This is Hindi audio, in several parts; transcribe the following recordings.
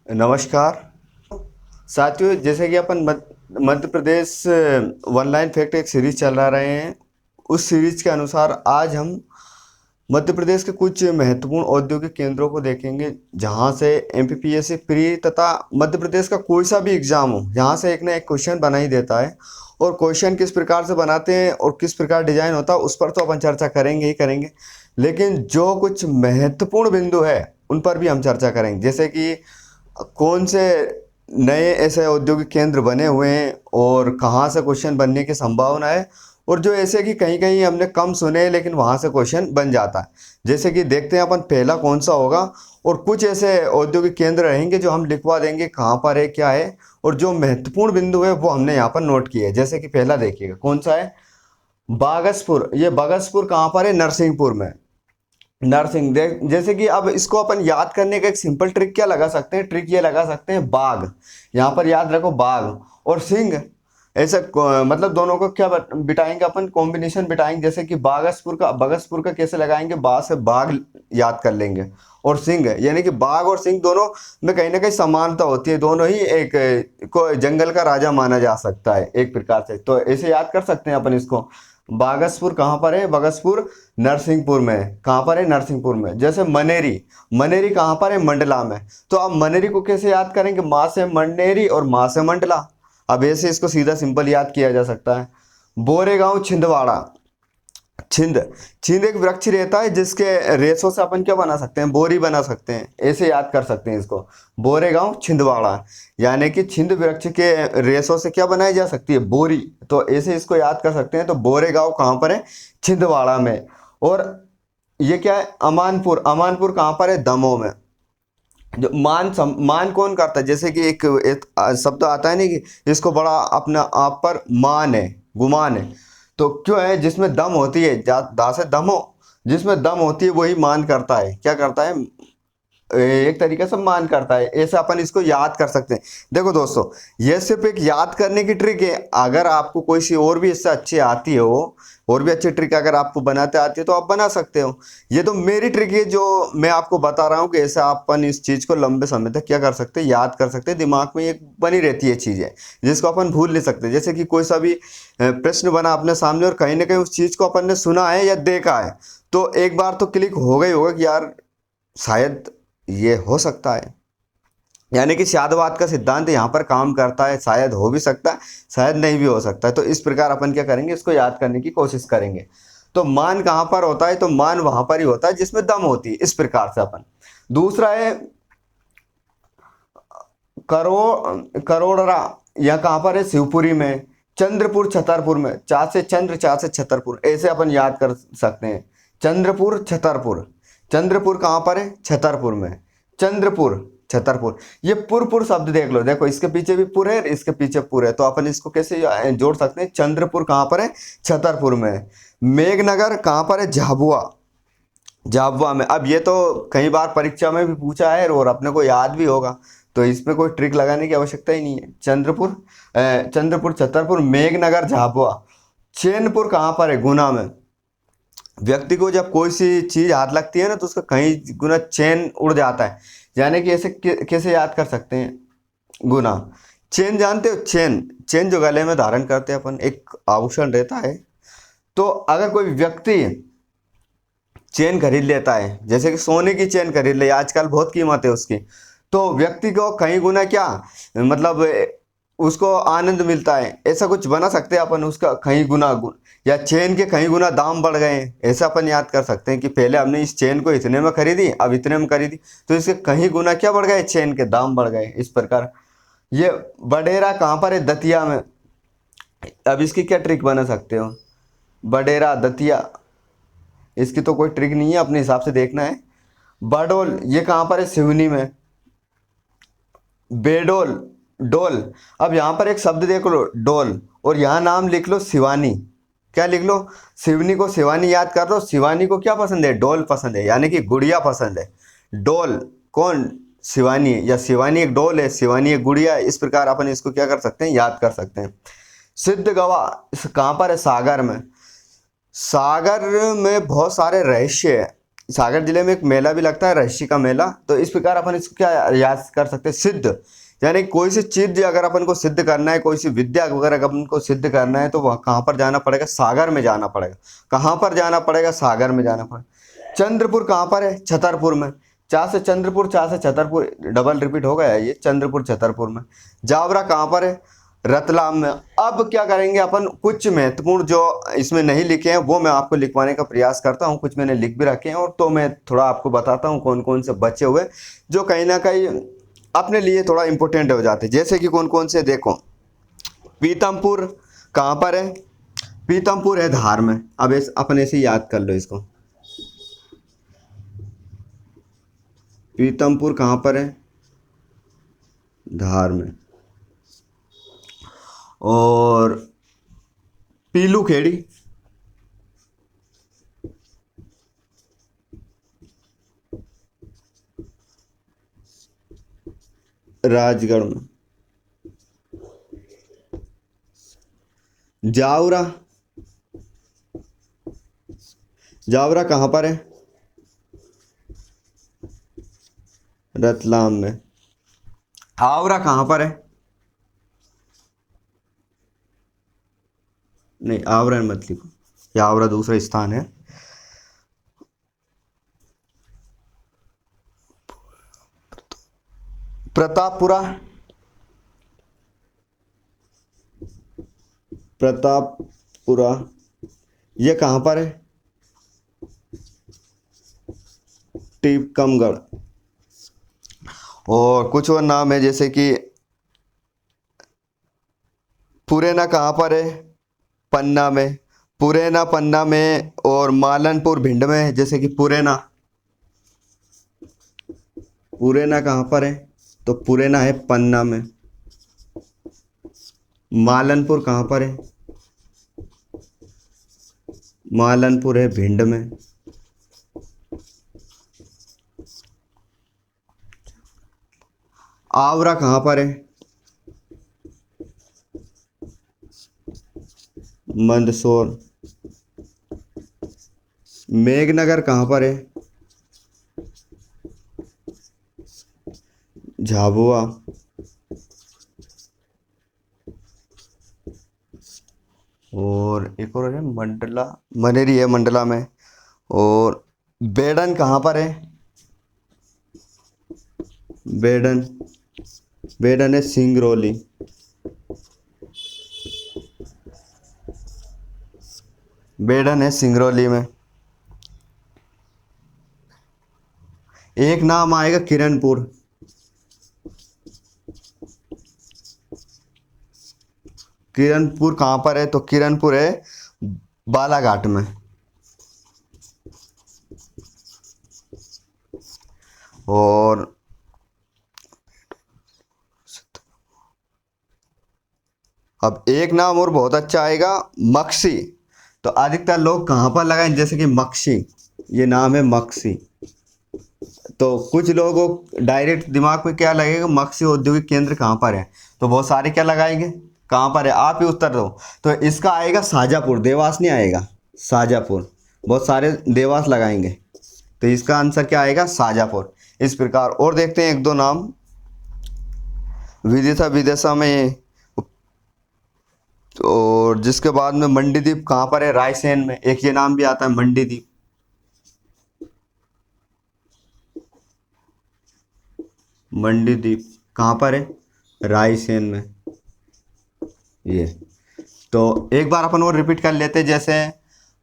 नमस्कार साथियों, जैसे कि अपन Madhya Pradesh one line fact एक सीरीज चला रहे हैं। उस सीरीज के अनुसार आज हम मध्य प्रदेश के कुछ महत्वपूर्ण औद्योगिक केंद्रों को देखेंगे, जहां से एमपीपीएससी प्री तथा मध्य प्रदेश का कोई सा भी एग्जाम हो, यहाँ से एक ना एक क्वेश्चन बना ही देता है। और क्वेश्चन किस प्रकार से बनाते हैं और किस प्रकार डिजाइन होता है उस पर तो अपन चर्चा करेंगे ही करेंगे, लेकिन जो कुछ महत्वपूर्ण बिंदु है उन पर भी हम चर्चा करेंगे। जैसे कि कौन से नए ऐसे औद्योगिक केंद्र बने हुए हैं और कहाँ से क्वेश्चन बनने की संभावना है, और जो ऐसे कि कहीं कहीं हमने कम सुने हैं लेकिन वहाँ से क्वेश्चन बन जाता है। जैसे कि देखते हैं अपन पहला कौन सा होगा, और कुछ ऐसे औद्योगिक केंद्र रहेंगे जो हम लिखवा देंगे कहाँ पर है क्या है, और जो महत्वपूर्ण बिंदु है वो हमने यहाँ पर नोट किए हैं। जैसे कि पहला देखिएगा कौन सा है, बागसपुर। ये बागसपुर कहाँ पर है? नरसिंहपुर में। नर्सिंग देख, जैसे कि अब इसको अपन याद करने का एक सिंपल ट्रिक क्या लगा सकते हैं, ट्रिक ये लगा सकते हैं बाघ। यहाँ पर याद रखो बाघ और सिंह, ऐसा मतलब दोनों को क्या बिठाएंगे अपन, कॉम्बिनेशन बिठाएंगे। जैसे कि बागसपुर का कैसे लगाएंगे, बा से बाघ याद कर लेंगे और सिंह, यानी कि बाघ और सिंह दोनों में कहीं ना कहीं समानता होती है। दोनों ही एक को जंगल का राजा माना जा सकता है एक प्रकार से, तो ऐसे याद कर सकते हैं अपन इसको। बागसपुर कहाँ पर है? बागसपुर नरसिंहपुर में है। कहाँ पर है? नरसिंहपुर में। जैसे मनेरी, मनेरी कहाँ पर है? मंडला में। तो अब मनेरी को कैसे याद करेंगे? माँ से मनेरी और माँ से मंडला। अब ऐसे इसको सीधा सिंपल याद किया जा सकता है। बोरेगांव छिंदवाड़ा। छिंद, छिंद एक वृक्ष रहता है जिसके रेशों से अपन क्या बना सकते हैं, बोरी बना सकते हैं। ऐसे याद कर सकते हैं इसको, बोरेगांव छिंदवाड़ा, यानी कि छिंद वृक्ष के रेशों से क्या बनाई जा सकती है, बोरी। तो ऐसे इसको याद कर सकते हैं। तो बोरेगांव कहाँ पर है? छिंदवाड़ा में। और ये क्या है? अमानपुर। अमानपुर कहाँ पर है? दमोह में। जो मान कौन करता है? जैसे कि एक शब्द आता है नहीं कि इसको बड़ा अपना आप पर मान है, गुमान है। तो क्यों है? जिसमें दम होती है, दा से दम हो, जिसमें दम होती है वही मान करता है। क्या करता है? एक तरीके से मान करता है। ऐसे अपन इसको याद कर सकते हैं। देखो दोस्तों, ये सिर्फ एक याद करने की ट्रिक है। अगर आपको कोई सी और भी इससे अच्छी आती हो, और भी अच्छी ट्रिक अगर आपको बनाते आती है तो आप बना सकते हो। ये तो मेरी ट्रिक है जो मैं आपको बता रहा हूँ कि ऐसे अपन इस चीज़ को लंबे समय तक क्या कर सकते हैं, याद कर सकते हैं। दिमाग में एक बनी रहती है चीज़ें जिसको अपन भूल नहीं सकते। जैसे कि कोई सा भी प्रश्न बना अपने सामने और कहीं ना कहीं उस चीज़ को अपन ने सुना है या देखा है, तो एक बार तो क्लिक हो गई होगा कि यार शायद ये हो सकता है। यानी कि शायदवाद का सिद्धांत यहाँ पर काम करता है। शायद हो भी सकता है, शायद नहीं भी हो सकता है। तो इस प्रकार अपन क्या करेंगे, इसको याद करने की कोशिश करेंगे। तो मान कहाँ पर होता है? तो मान वहां पर ही होता है जिसमें दम होती है। इस प्रकार से अपन, दूसरा है करोड़रा। यह कहाँ पर है? शिवपुरी में। चंद्रपुर छतरपुर में। चा से चंद्र, चा से छतरपुर, ऐसे अपन याद कर सकते हैं। चंद्रपुर छतरपुर। चंद्रपुर कहाँ पर है? छतरपुर में। चंद्रपुर छतरपुर। ये पुर शब्द देख लो, देखो इसके पीछे भी पुर है, इसके पीछे पुर है। तो अपन इसको कैसे जोड़ सकते हैं? चंद्रपुर कहाँ पर है? छतरपुर में। मेघनगर कहाँ पर है? झाबुआ। झाबुआ में। अब ये तो कई बार परीक्षा में भी पूछा है और अपने को याद भी होगा, तो इसमें कोई ट्रिक लगाने की आवश्यकता ही नहीं है। चंद्रपुर छतरपुर, मेघनगर, झाबुआ। चैनपुर कहाँ पर है? गुना में। व्यक्ति को जब कोई सी चीज हाथ लगती है ना तो उसका कहीं गुना चैन उड़ जाता है। यानी कि ऐसे कैसे याद कर सकते हैं? गुना। चैन जानते हो? चैन, चैन जो गले में धारण करते हैं अपन, एक आभूषण रहता है। तो अगर कोई व्यक्ति चेन खरीद लेता है, जैसे कि सोने की चेन खरीद ले, आजकल बहुत कीमत है उसकी, तो व्यक्ति को कहीं गुना क्या मतलब उसको आनंद मिलता है। ऐसा कुछ बना सकते हैं अपन, उसका कहीं गुना या चेन के कहीं गुना दाम बढ़ गए, ऐसा अपन याद कर सकते हैं कि पहले हमने इस चेन को इतने में खरीदी, अब इतने में खरीदी, तो इसके कहीं गुना क्या बढ़ गए? चेन के दाम बढ़ गए। इस प्रकार ये बडेरा कहाँ पर है? दतिया में। अब इसकी क्या ट्रिक बना सकते हो? बडेरा, दतिया, इसकी तो कोई ट्रिक नहीं है, अपने हिसाब से देखना है। बाडोल, ये कहाँ पर है? सिवनी में। बेडोल, डोल। अब यहाँ पर एक शब्द देख लो, डोल, और यहाँ नाम लिख लो शिवानी। क्या लिख लो? सिवनी को शिवानी याद कर लो। शिवानी को क्या पसंद है? डोल पसंद है, यानी कि गुड़िया पसंद है। डोल कौन? शिवानी, या शिवानी एक डोल है, शिवानी एक गुड़िया है। इस प्रकार अपन इसको क्या कर सकते हैं? याद कर सकते हैं। सिद्ध गवा कहाँ पर है? सागर में। सागर में बहुत सारे रहस्य है। सागर जिले में एक मेला भी लगता है, रहस्य का मेला। तो इस प्रकार अपन इसको क्या याद कर सकते हैं, सिद्ध, यानी कोई सी चीज अगर अपन को सिद्ध करना है, कोई सी विद्या वगैरह अगर अपन को सिद्ध करना है, तो वह कहाँ पर जाना पड़ेगा, सागर में जाना पड़ेगा। कहाँ पर जाना पड़ेगा, सागर में जाना पड़ेगा। चंद्रपुर कहाँ पर है, छतरपुर में। चा से चंद्रपुर, चा से छतरपुर, डबल रिपीट हो गया है ये, चंद्रपुर छतरपुर में। जावरा कहाँ पर है, रतलाम में। अब क्या करेंगे अपन, कुछ महत्वपूर्ण जो इसमें नहीं लिखे हैं वो मैं आपको लिखवाने का प्रयास करता हूँ, कुछ मैंने लिख भी रखे हैं, और तो मैं थोड़ा आपको बताता हूँ कौन कौन से बचे हुए जो कहीं ना कहीं अपने लिए थोड़ा इंपॉर्टेंट हो जाते हैं। जैसे कि कौन कौन से, देखो पीतमपुर कहाँ पर है, पीतमपुर है धार में। अब इस अपन ऐसे ही याद कर लो इसको, पीतमपुर कहाँ पर है, धार में। और पीलू खेड़ी, राजगढ़ में। जावरा, जावरा कहाँ पर है, रतलाम में। आवरा कहाँ पर है, नहीं आवरा मत लिखो, ये आवरा दूसरा स्थान है। प्रतापपुरा, प्रतापपुरा ये कहाँ पर है, टीकमगढ़। और कुछ और नाम है जैसे कि पुरेना कहाँ पर है, पन्ना में। पुरेना पन्ना में। और मालनपुर भिंड में, जैसे कि पुरेना, पुरेना कहाँ पर है, तो पुरेना है पन्ना में। मालनपुर कहाँ पर है, मालनपुर है भिंड में। आवरा कहाँ पर है, मंदसौर। मेघनगर कहाँ पर है, झाबुआ। और एक और है मंडला, मनेरी है मंडला में। और बेडन कहाँ पर है, बेडन, बेडन है सिंगरौली। बेडन है सिंगरौली में। एक नाम आएगा किरणपुर, किरणपुर कहाँ पर है, तो किरणपुर है बालाघाट में। और अब एक नाम और बहुत अच्छा आएगा, मक्सी। तो अधिकतर लोग कहाँ पर लगाएं, जैसे कि मक्सी, ये नाम है मक्सी। तो कुछ लोगों को डायरेक्ट दिमाग में क्या लगेगा, मक्सी औद्योगिक केंद्र कहाँ पर है, तो बहुत सारे क्या लगाएंगे, कहाँ पर है, आप ही उत्तर दो। तो इसका आएगा शाजापुर, देवास नहीं आएगा, शाजापुर। बहुत सारे देवास लगाएंगे, तो इसका आंसर क्या आएगा, शाजापुर। इस प्रकार और देखते हैं एक दो नाम। विदिशा, विदिशा में। और जिसके बाद में मंडीदीप कहाँ पर है, रायसेन में। एक ये नाम भी आता है मंडीदीप। मंडीदीप कहाँ पर है, रायसेन में। ये तो एक बार अपन और रिपीट कर लेते हैं, जैसे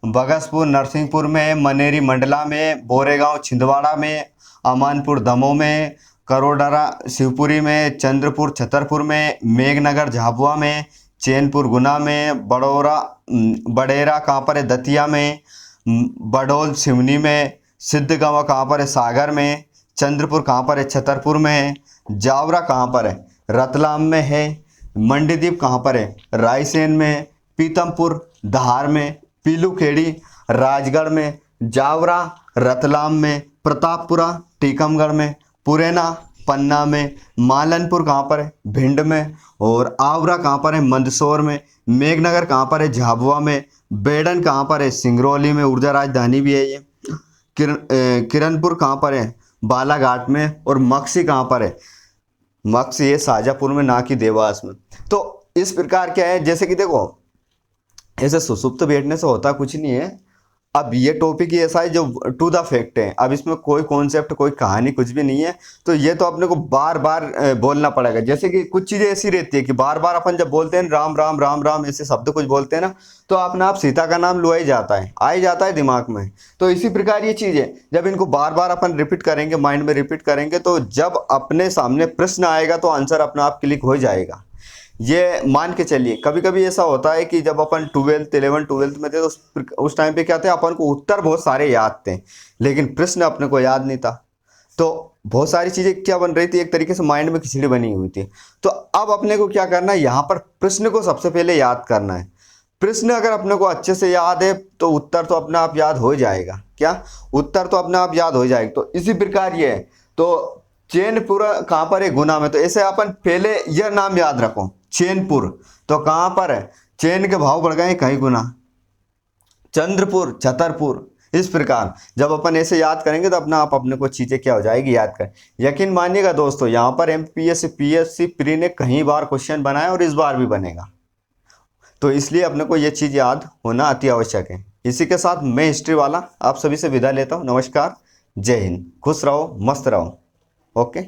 बगसपुर नरसिंहपुर में, मनेरी मंडला में, बोरेगांव छिंदवाड़ा में, अमानपुर दमोह में, करोडरा शिवपुरी में, चंद्रपुर छतरपुर में, मेघनगर झाबुआ में, चैनपुर गुना में, बड़ेरा कहाँ पर है, दतिया में, बडोल सिवनी में, सिद्धगंवा कहाँ पर है, सागर में, चंद्रपुर कहाँ पर है, छतरपुर में है, जावरा कहाँ पर है, रतलाम में है, मंडीदीप कहाँ पर है, रायसेन में, पीतमपुर धार में, पीलूखेड़ी राजगढ़ में, जावरा रतलाम में, प्रतापपुरा टीकमगढ़ में, पुरेना पन्ना में, मालनपुर कहाँ पर है, भिंड में, और आवरा कहाँ पर है, मंदसौर में, मेघनगर कहाँ पर है, झाबुआ में, बेडन कहाँ पर है, सिंगरौली में, ऊर्जा राजधानी भी है ये, किरणपुर कहाँ पर है? बालाघाट में। और मक्सी कहाँ पर है? मक्सी ये शाजापुर में, ना कि देवास में। तो इस प्रकार क्या है, जैसे कि देखो ऐसे सुसुप्त बैठने से होता कुछ नहीं है। अब ये टॉपिक ही ऐसा है जो टू द फैक्ट है। अब इसमें कोई कॉन्सेप्ट, कोई कहानी कुछ भी नहीं है। तो ये तो अपने को बार बार बोलना पड़ेगा। जैसे कि कुछ चीज़ें ऐसी रहती है कि बार बार अपन जब बोलते हैं राम राम राम राम ऐसे शब्द कुछ बोलते हैं ना, तो अपने आप सीता का नाम लो ही जाता है, आ ही जाता है दिमाग में। तो इसी प्रकार ये चीज़ है, जब इनको बार बार अपन रिपीट करेंगे, माइंड में रिपीट करेंगे, तो जब अपने सामने प्रश्न आएगा तो आंसर अपने आप क्लिक हो जाएगा। ये मान के चलिए, कभी कभी ऐसा होता है कि जब अपन 12th में थे, तो उस टाइम पे क्या थे, अपन को उत्तर बहुत सारे याद थे लेकिन प्रश्न अपने को याद नहीं था। तो बहुत सारी चीजें क्या बन रही थी, एक तरीके से माइंड में खिचड़ी बनी हुई थी। तो अब अपने को क्या करना है, यहाँ पर प्रश्न को सबसे पहले याद करना है। प्रश्न अगर अपने को अच्छे से याद है तो उत्तर तो अपने आप याद हो जाएगा। क्या? उत्तर तो अपने आप याद हो जाएगा। तो इसी प्रकार ये है। तो चैनपुर कहाँ पर है? गुना में। तो ऐसे अपन पहले यह नाम याद रखो, चैनपुर तो कहाँ पर है? चैन के भाव बढ़ गए कहीं गुना। चंद्रपुर, छतरपुर। इस प्रकार जब अपन ऐसे याद करेंगे तो अपना आप अपने को चीज़ें क्या हो जाएगी, याद कर। यकीन मानिएगा दोस्तों, यहाँ पर एमपीएससी पीएससी प्री ने कई बार क्वेश्चन बनाया और इस बार भी बनेगा। तो इसलिए अपने को ये चीज़ याद होना अति आवश्यक है। इसी के साथ मैं हिस्ट्री वाला आप सभी से विदा लेता हूँ। नमस्कार, जय हिंद, खुश रहो, मस्त रहो। ओके।